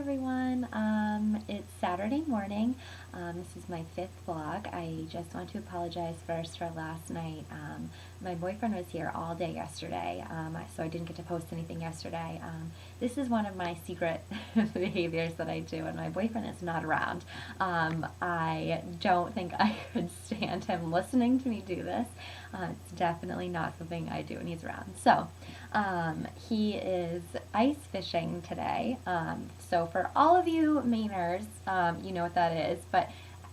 everyone. It's Saturday morning. This is my fifth vlog. I just want to apologize first for last night. My boyfriend was here all day yesterday, so I didn't get to post anything yesterday. This is one of my secret behaviors that I do when my boyfriend is not around. I don't think I could stand him listening to me do this. It's definitely not something I do when he's around. So, he is ice fishing today. So for all of you Mainers, you know what that is, but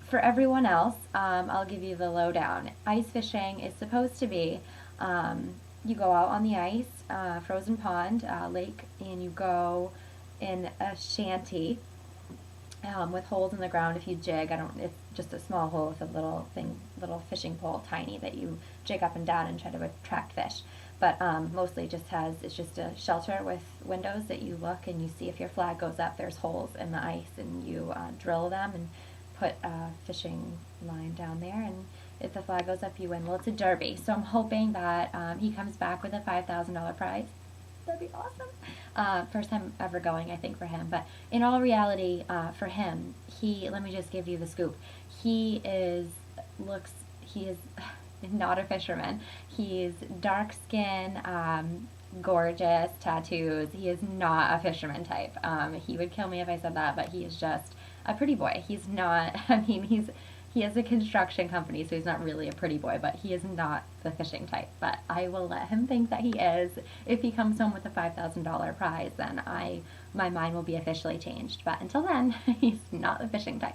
for everyone else, I'll give you the lowdown. Ice fishing is supposed to be, you go out on the ice, frozen pond, lake, and you go in a shanty with holes in the ground. If you jig, it's just a small hole with a little fishing pole, tiny, that you jig up and down and try to attract fish. But mostly it's just a shelter with windows that you look and you see if your flag goes up, there's holes in the ice, and you drill them and put a fishing line down there, and if the flag goes up, you win. Well, it's a derby, so I'm hoping that he comes back with a $5,000 prize. That'd be awesome. First time ever going, I think, for him. But in all reality, for him, let me just give you the scoop. He is not a fisherman. He's dark skin, gorgeous, tattoos. He is not a fisherman type. He would kill me if I said that, but he is just a pretty boy. He's not, he has a construction company, so he's not really a pretty boy, but he is not the fishing type. But I will let him think that he is. If he comes home with a $5,000 prize, then my mind will be officially changed. But until then, he's not the fishing type.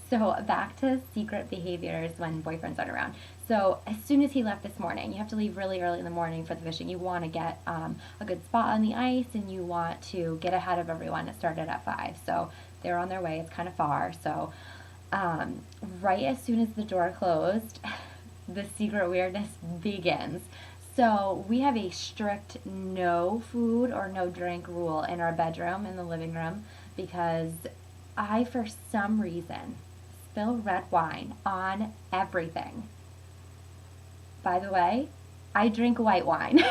So back to secret behaviors when boyfriends aren't around. So as soon as he left this morning, you have to leave really early in the morning for the fishing. You want to get a good spot on the ice, and you want to get ahead of everyone. It started at 5, so they're on their way. It's kind of far, so right as soon as the door closed, the secret weirdness begins. So we have a strict no food or no drink rule in our bedroom, in the living room, because I, for some reason, spill red wine on everything. By the way, I drink white wine.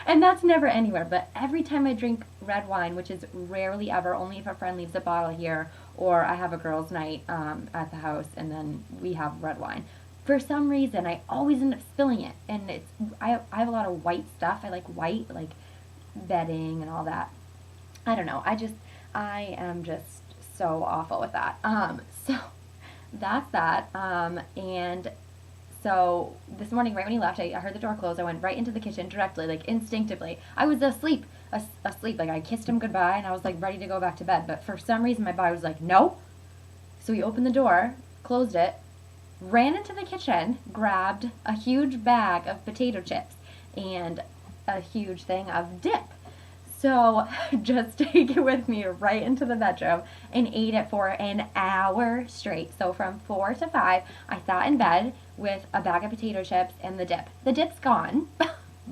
And that's never anywhere, but every time I drink red wine, which is rarely ever, only if a friend leaves a bottle here, or I have a girls' night at the house, and then we have red wine. For some reason, I always end up spilling it, and I have a lot of white stuff. I like white, like bedding and all that. I don't know. I am just so awful with that. So that's that. And so this morning, right when he left, I heard the door close. I went right into the kitchen directly, like instinctively. I was asleep, like I kissed him goodbye, and I was like ready to go back to bed. But for some reason, my body was like, no. So he opened the door, closed it, ran into the kitchen, grabbed a huge bag of potato chips and a huge thing of dip. So just take it with me right into the bedroom and ate it for an hour straight. So from 4 to 5, I sat in bed with a bag of potato chips and the dip. The dip's gone.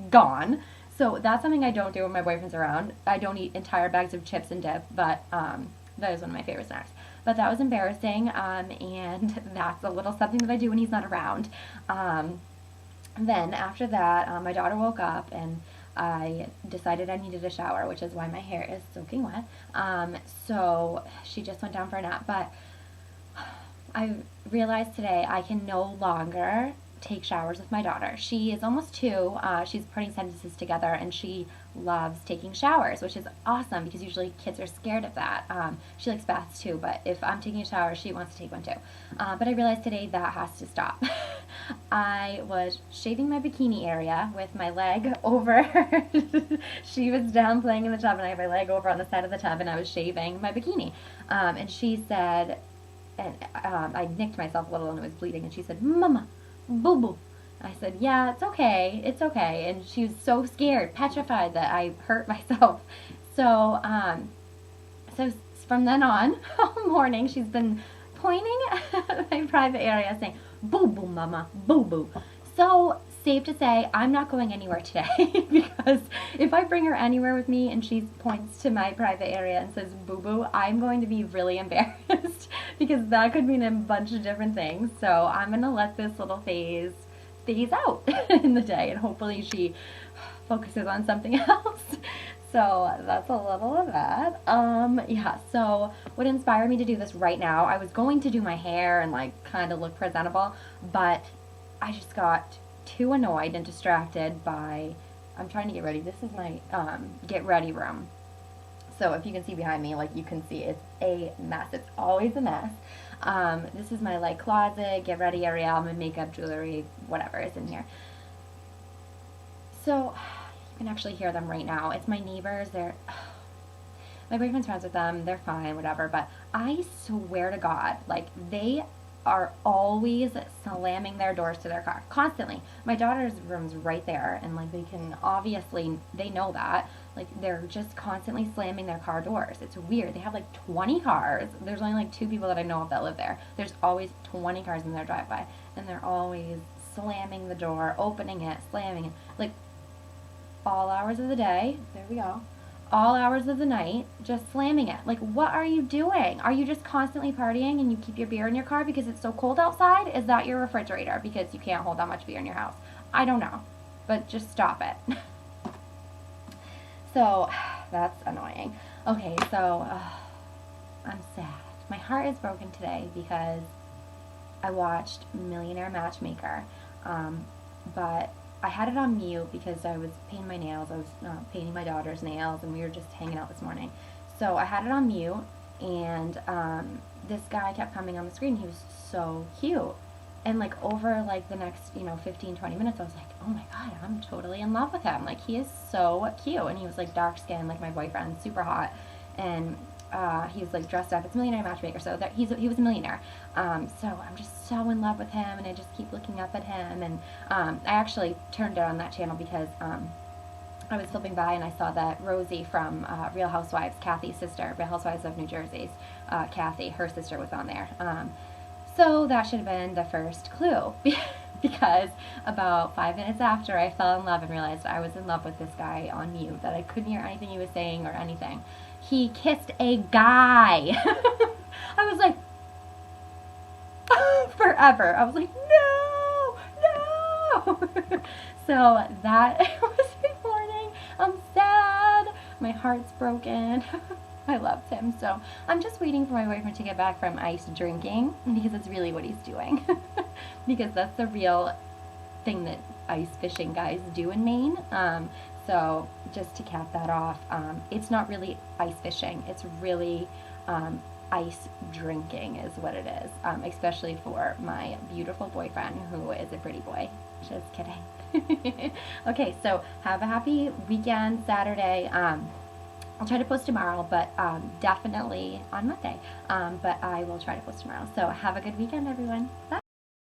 Gone. So that's something I don't do when my boyfriend's around. I don't eat entire bags of chips and dip, but that is one of my favorite snacks. But that was embarrassing, and that's a little something that I do when he's not around. Then after that, my daughter woke up, and I decided I needed a shower, which is why my hair is soaking wet. So she just went down for a nap, but I realized today I can no longer take showers with my daughter. She is almost 2. She's putting sentences together, and she loves taking showers, which is awesome because usually kids are scared of that. She likes baths too, but if I'm taking a shower, she wants to take one too. But I realized today that has to stop. I was shaving my bikini area with my leg over. She was down playing in the tub, and I had my leg over on the side of the tub, and I was shaving my bikini. And she said, and I nicked myself a little, and it was bleeding, and she said, "Mama, boo-boo." I said, "Yeah, it's okay, it's okay." And she was so scared, petrified that I hurt myself. So, so from then on, all morning, she's been pointing at my private area saying, "Boo-boo, mama, boo-boo." So, safe to say, I'm not going anywhere today because if I bring her anywhere with me and she points to my private area and says boo-boo, I'm going to be really embarrassed because that could mean a bunch of different things. So I'm going to let this little phase out in the day, and hopefully she focuses on something else. So that's a little of that. Yeah, so what inspired me to do this right now, I was going to do my hair and like kind of look presentable, but I just got too annoyed and distracted by, I'm trying to get ready. This is my get ready room. So if you can see behind me, like you can see it's a mess. It's always a mess. This is my like closet, get ready area, all my makeup, jewelry, whatever is in here. So you can actually hear them right now. It's my neighbors. They're my boyfriend's friends with them. They're fine, whatever. But I swear to God, like they are always slamming their doors to their car constantly. My daughter's room's right there, and like they can obviously they know that. Like they're just constantly slamming their car doors. It's weird. They have like 20 cars. There's only like 2 people that I know of that live there. There's always 20 cars in their driveway, and they're always slamming the door, opening it, slamming it, like all hours of the day. There we go. All hours of the night, just slamming it. Like, what are you doing? Are you just constantly partying and you keep your beer in your car because it's so cold outside? Is that your refrigerator because you can't hold that much beer in your house? I don't know, but just stop it. So, that's annoying. Okay, so, I'm sad. My heart is broken today because I watched Millionaire Matchmaker, but I had it on mute because I was painting my nails. I was painting my daughter's nails, and we were just hanging out this morning. So I had it on mute, and this guy kept coming on the screen. He was so cute. And like over like the next 15, 20 minutes, I was like, oh my God, I'm totally in love with him. Like he is so cute. And he was like dark skinned like my boyfriend, super hot. And he was like dressed up. It's Millionaire Matchmaker, so that he was a millionaire. So I'm just so in love with him, and I just keep looking up at him. And I actually turned it on that channel because I was flipping by and I saw that Rosie from Real Housewives, Kathy's sister, Real Housewives of New Jersey's Kathy, her sister was on there. So that should have been the first clue. Because about 5 minutes after I fell in love and realized I was in love with this guy on mute, that I couldn't hear anything he was saying or anything, he kissed a guy. I was like, forever. I was like, no, no. So that was the morning. I'm sad. My heart's broken. I loved him. So I'm just waiting for my boyfriend to get back from ice drinking because that's really what he's doing. Because that's the real thing that ice fishing guys do in Maine. So just to cap that off, it's not really ice fishing. It's really ice drinking is what it is, especially for my beautiful boyfriend who is a pretty boy. Just kidding. Okay, so have a happy weekend, Saturday. I'll try to post tomorrow, but definitely on Monday. But I will try to post tomorrow. So have a good weekend, everyone. Bye.